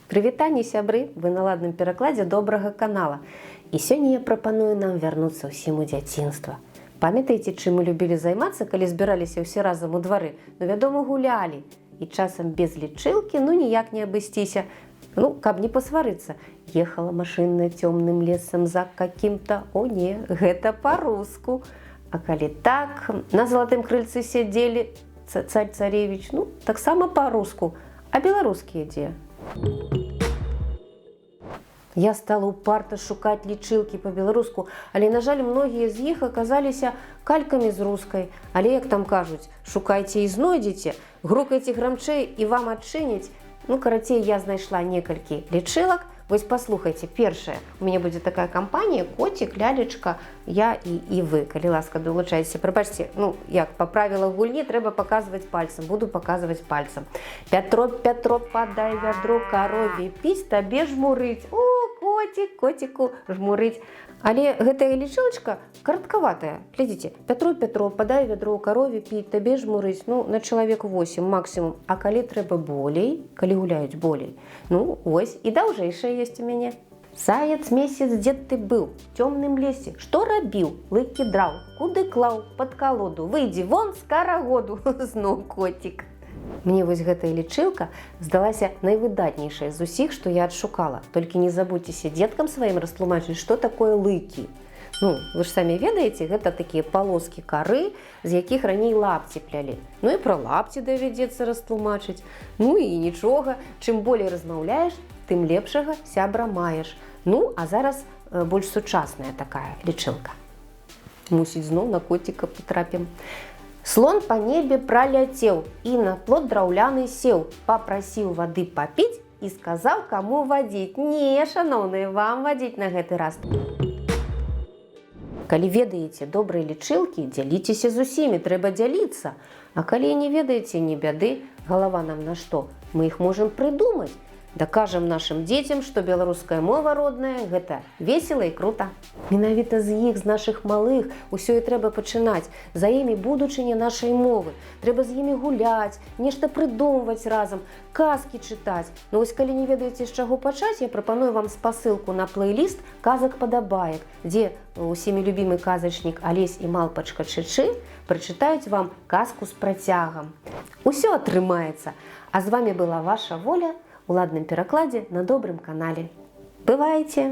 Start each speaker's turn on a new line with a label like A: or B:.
A: Прывітанне, сябры, вы на ладным перакладзе добрага канала. І сёння я прапаную нам вярнуцца ўсім у дзяцінства. Памятаеце, чым мы любілі займацца, калі збіраліся ўсе разам у двары? Ну, вядома, гулялі. І часам без лічылкі, ну, ніяк не абысціся. Ну, каб не пасварыцца. Ехала машына цёмным лесам за каким-то... О, не, гэта па-руску. А калі так, на залатым крыльцы сядзелі царь-царевіч, ну, таксама па-руску. А беларускія дзе? Я стала упарта шукаць лічылкі па-беларуску, але, на жаль, многія з іх аказаліся калькамі з рускай. Але, як там кажуць, шукайце і знойдзеце, грукайце грамчэй і вам адчыняць. Ну, карацей, я знайшла некалькі лічылак. Вось паслухайце, першае, у мяне будзе такая кампанія, котик, лялечка, я і вы, калі ласка, долучайцеся. Прабачце, ну, як, па правілах гульні трэба паказваць пальцам, буду паказваць пальцам. Пятро, Пятро, подай вядро карове піць, табе жмурыць. О, котик, котику жмурыць. Але гэтая лічылачка караткаватая. Глядзіце, Пятро, Пятро, подай вядро карове піць, табе жмурыць. Ну, на чалавек 8 максімум. А калі трэба болей, калі гуляюць болей, ну, ось, і даўжэйшая ёсць у мяне. Заяц месяц, дзед ты быў, в цёмным лесе, што рабіў? Лыкі драў, куды клаў? Пад калоду, выйдзі вон з карагоду. Зноў котик. Мне вось гэтая лічылка здалася найвыдатнейшая з усіх, што я адшукала. Толькі не забудзьцеся дзеткам сваім растлумачыць, што такое лыкі. Ну, вы ж самі ведаеце, гэта такія палоскі кары, з якіх раней лапці плялі. Ну і пра лапці давядзецца растлумачыць. Ну і нічога, чым болей размаўляеш, тым лепшага сябра маеш. Ну, а зараз больш сучасная такая лічылка. Мусіць, зноў на коціка патрапім. Слон по небе проляцеў і на плот драўляны сеў, папрасіў вады папіць і сказаў, каму вадзіць. Не, шаноўныя, вам вадзіць на гэты раз. Калі ведаеце добрыя лічылкі, дзяліцеся з усімі, трэба дзяліцца. А калі не ведаеце, не бяды, галава нам на што? Мы іх можам прыдумаць. Дакажам нашым дзецям, што беларуская мова родная – гэта весела і крута. Менавіта з іх, з нашых малых, усё і трэба пачынаць. За імі будучыня нашай мовы. Трэба з імі гуляць, нешта прыдумваць разам, казкі чытаць. Ну вось калі не ведаеце, з чаго пачаць, я прапаную вам спасылку на плейліст казак-падабаек, дзе усімі любімы казачнік Алесь і малпачка Чычы прачытаюць вам казку з працягам. Усё атрымаецца. А з вамі была ваша Воля, у ладным перакладзе на добрым канале. Бывайце!